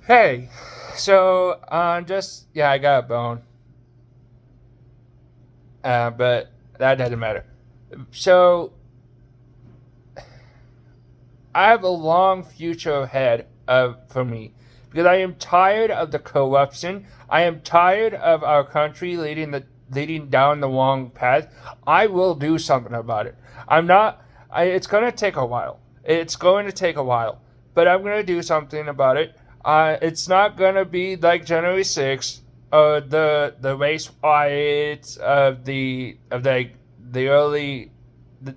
Hey, so I got a bone, but that doesn't matter. So I have a long future ahead for me because I am tired of the corruption. I am tired of our country leading down the wrong path. I will do something about it. I'm not. It's going to take a while. It's going to take a while, but I'm going to do something about it. It's not going to be like January 6th, the race riots of the early,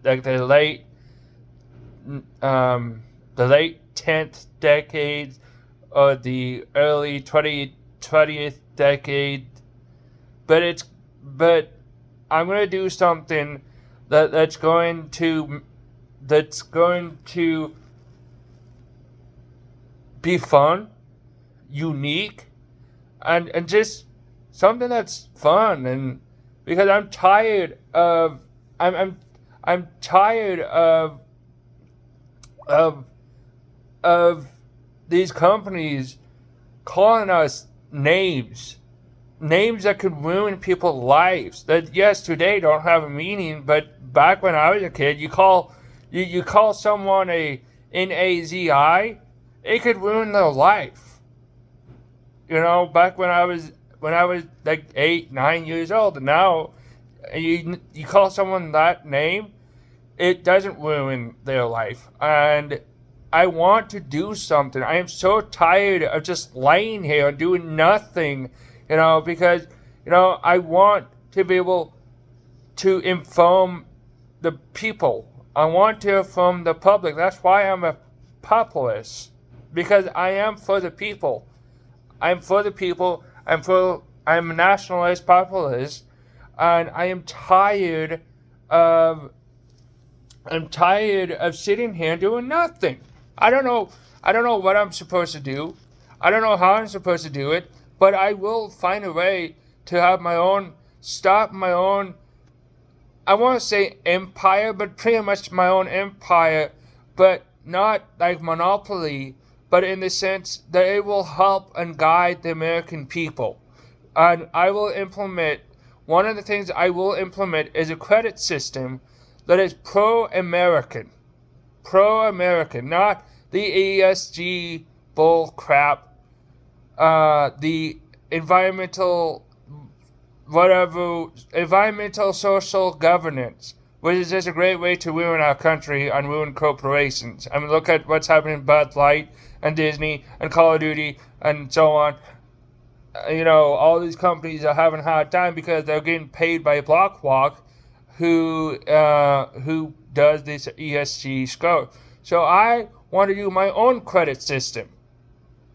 like the late 10th decade or the early 20th decade. But it's but I'm gonna do something that's going to be fun, unique, and just something that's fun. And because I'm I'm tired of of these companies calling us names that could ruin people's lives. That, yes, today don't have a meaning, but back when I was a kid, you call someone a NAZI, it could ruin their life. Back when I was like 8, 9 years old, and now you call someone that name, it doesn't ruin their life. And I want to do something. I am so tired of just laying here and doing nothing, because, I want to be able to inform the people. I want to inform the public. That's why I'm a populist, because I am for the people. I'm for the people. I'm a nationalist populist, and of I'm tired of sitting here doing nothing. I don't know. I don't know what I'm supposed to do. I don't know how I'm supposed to do it, but I will find a way to have stop my own, I want to say empire, but pretty much my own empire, but not like monopoly, but in the sense that it will help and guide the American people. And one of the things I will implement is a credit system that is pro-American. Pro-American, not the ESG bull crap, the environmental social governance, which is just a great way to ruin our country and ruin corporations. I mean, look at what's happening in Bud Light and Disney and Call of Duty and so on. All these companies are having a hard time because they're getting paid by BlackRock, who does this ESG score. So I want to do my own credit system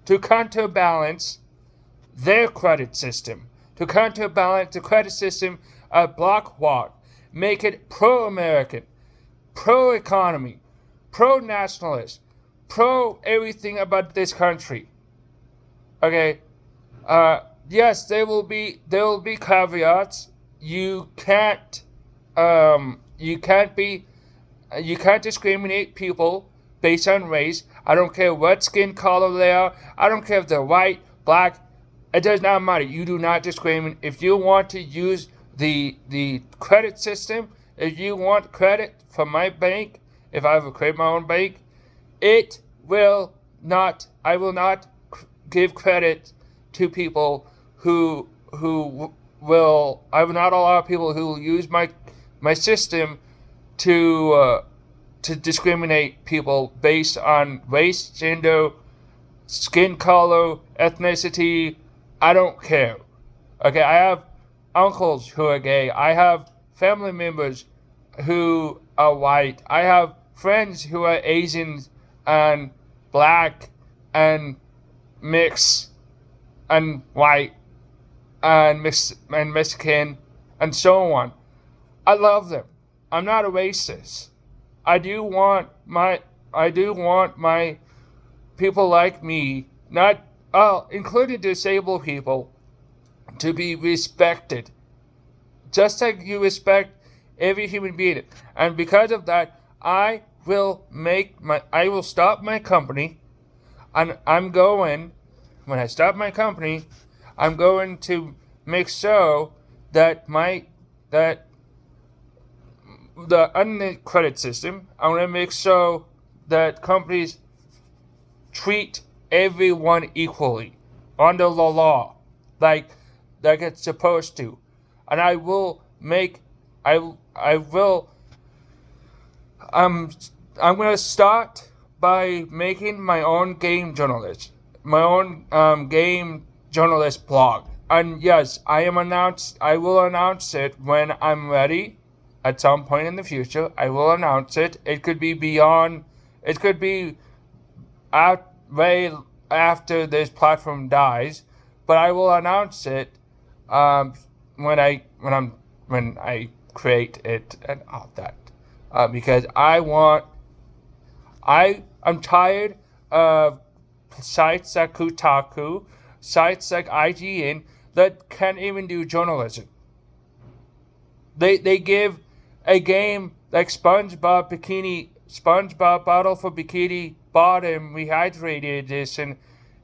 to counterbalance their credit system, to counterbalance the credit system of BlackRock, make it pro-American, pro-economy, pro-nationalist, pro everything about this country. Okay. Yes, there will be caveats. You can't you can't be you can't discriminate people based on race. I don't care what skin color they are. I don't care if they're white, black. It does not matter. You do not discriminate. If you want to use the credit system, if you want credit from my bank, if I ever create my own bank, it will not. I will not give credit to people who will. I will not allow people who will use my system to discriminate people based on race, gender, skin color, ethnicity. I don't care. Okay, I have uncles who are gay. I have family members who are white. I have friends who are Asians and black and mixed and white and Mexican and so on. I love them. I'm not a racist. I do want my people like me, not including disabled people, to be respected, just like you respect every human being. And because of that, I will stop my company, and I'm going when I start my company, I'm going to make sure that the unlimited credit system, I'm going to make sure that companies treat everyone equally under the law, like it's supposed to. And I will make I will I'm going to start by making my own game journalist blog. And yes, I will announce it when I'm ready. At some point in the future, I will announce it. It could be way after this platform dies, but I will announce it when I create it and all that. Because I'm tired of sites like Kotaku, sites like IGN that can't even do journalism. They give a game like SpongeBob Battle for Bikini Bottom Rehydrated Edition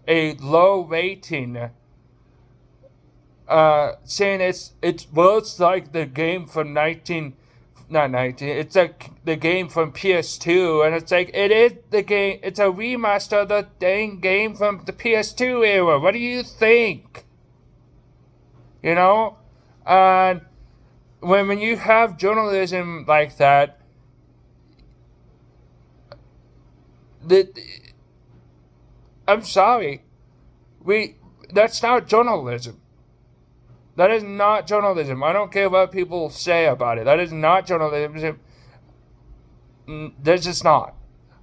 a low rating, saying it looks like the game from it's like the game from PS2, and it's like, it is the game, it's a remaster of the dang game from the PS2 era. What do you think? You know? And when you have journalism like that, I'm sorry, that's not journalism. That is not journalism. I don't care what people say about it. That is not journalism. That's just not.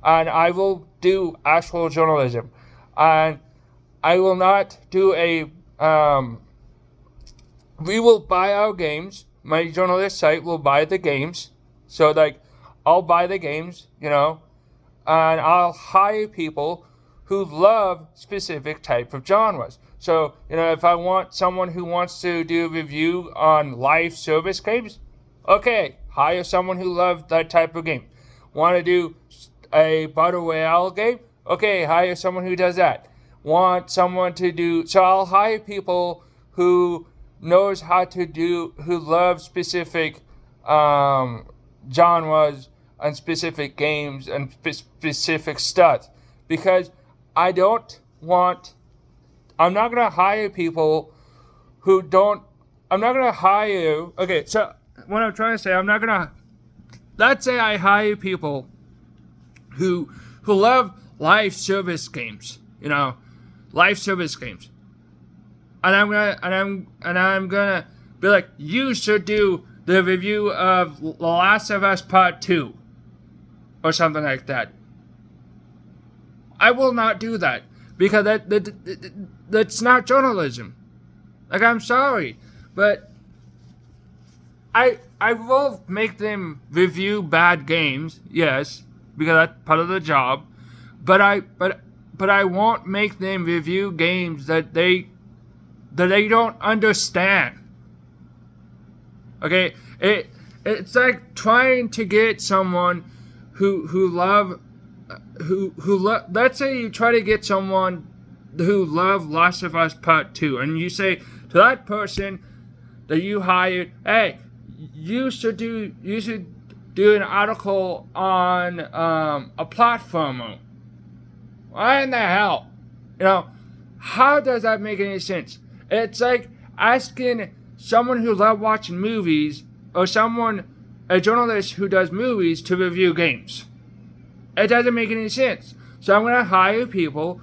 And I will do actual journalism. And I will not do we will buy our games. My journalist site will buy the games. So, like, I'll buy the games, and I'll hire people who love specific type of genres. So, if I want someone who wants to do a review on live service games, okay, hire someone who loves that type of game. Want to do a battle royale game? Okay, hire someone who does that. Want someone to do, so I'll hire people who knows how to do, who love specific genres and specific games and specific stuff. Because I'm not going to hire people who don't, okay, so what I'm trying to say, let's say I hire people who love live service games, live service games. And I'm gonna be like, you should do the review of The Last of Us Part 2 or something like that. I will not do that, because that's not journalism. Like, I'm sorry, but I will make them review bad games, yes, because that's part of the job. But I won't make them review games that they don't understand. Okay, it's like trying to get someone let's say you try to get someone who love Last of Us Part 2, and you say to that person that you hired, hey, you should do an article on a platformer. Why in the hell? How does that make any sense? It's like asking someone who loves watching movies or a journalist who does movies, to review games. It doesn't make any sense. So I'm going to hire people,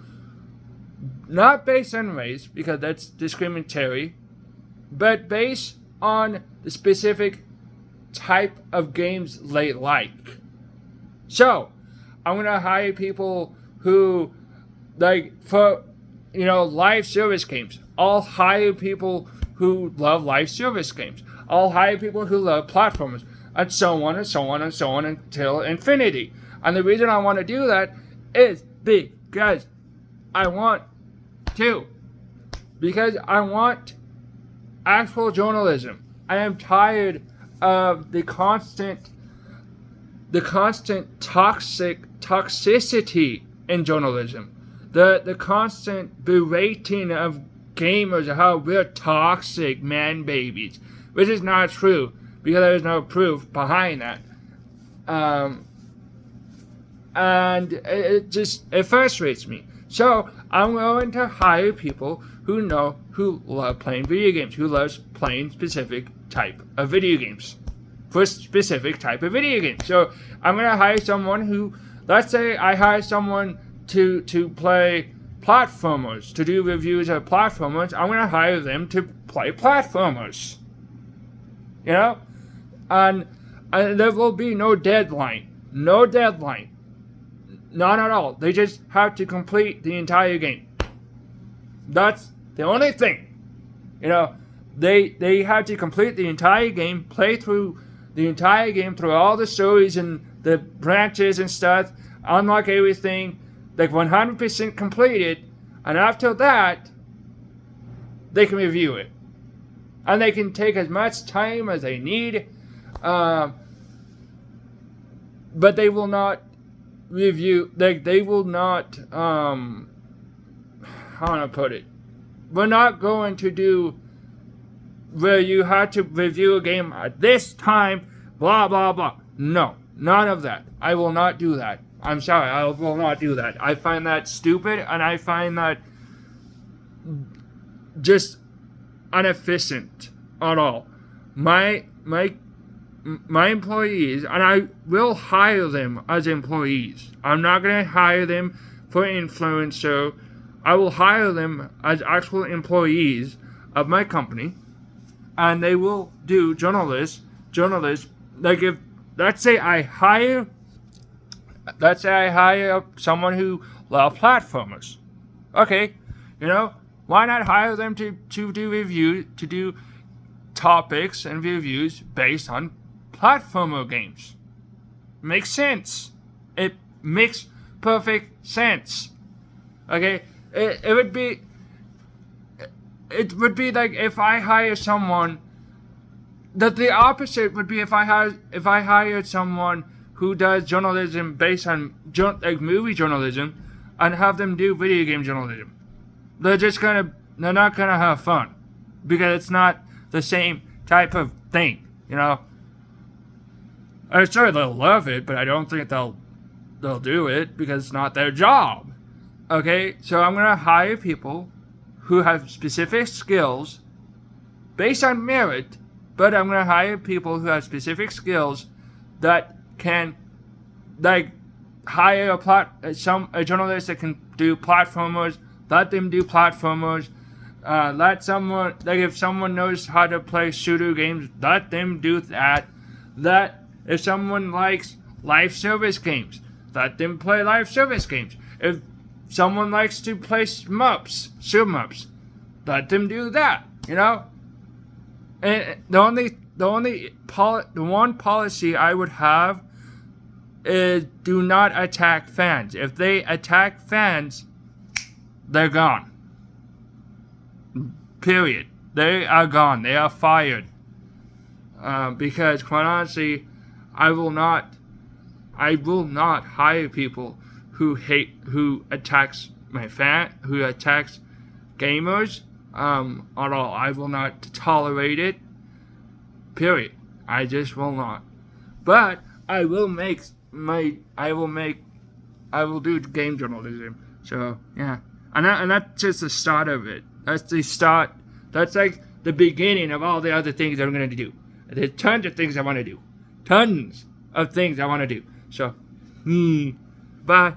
not based on race, because that's discriminatory, but based on the specific type of games they like. So I'm going to hire people who, like, for, live service games. I'll hire people who love live service games. I'll hire people who love platformers, and so on and so on and so on until infinity. And the reason I want to do that is because I want to. Because I want actual journalism. I am tired of the constant toxicity in journalism. the constant berating of gamers, how we're toxic man babies, which is not true because there's no proof behind that. And it frustrates me. So I'm going to hire people who love playing video games, who loves playing specific type of video games, for specific type of video games. So I'm going to hire someone who, let's say I hire someone to play platformers, to do reviews of platformers. I'm going to hire them to play platformers. You know? And there will be no deadline. No deadline. Not at all. They just have to complete the entire game. That's the only thing. You know, they have to complete the entire game, play through the entire game, through all the stories and the branches and stuff, unlock everything, like 100% completed, and after that, they can review it. And they can take as much time as they need, but they will not review, they will not, how do I put it? We're not going to do where you have to review a game at this time, blah, blah, blah. No, none of that. I will not do that. I'm sorry, I will not do that. I find that stupid, and I find that just inefficient at all. My employees, and I will hire them as employees. I'm not going to hire them for influencer. I will hire them as actual employees of my company, and they will do journalists. Like if, let's say I hire someone who loves platformers. Okay, you know, why not hire them to do reviews, to do topics and reviews based on platformer games? Makes sense. It makes perfect sense. Okay, it would be like if I hire someone. That the opposite would be if I hired someone who does journalism based on like movie journalism, and have them do video game journalism. They're not gonna have fun, because it's not the same type of thing, you know. I'm sure they'll love it, but I don't think they'll do it because it's not their job. Okay, so I'm gonna hire people who have specific skills based on merit, but I'm gonna hire people who have specific skills that can, like, hire a journalist that can do platformers. Let them do platformers. Let someone, like, if someone knows how to play shooter games, let them do that. That if someone likes live service games, let them play live service games. If someone likes to play shmups, let them do that. You know. And the one policy I would have is do not attack fans. If they attack fans, they're gone. Period. They are gone. They are fired. Because quite honestly, I will not hire people who attacks gamers. At all. I will not tolerate it. Period. I just will not. But I will do game journalism. So yeah, and that's just the start of it. That's the start. That's like the beginning of all the other things I'm gonna do. There's tons of things I want to do. Tons of things I want to do. So, bye.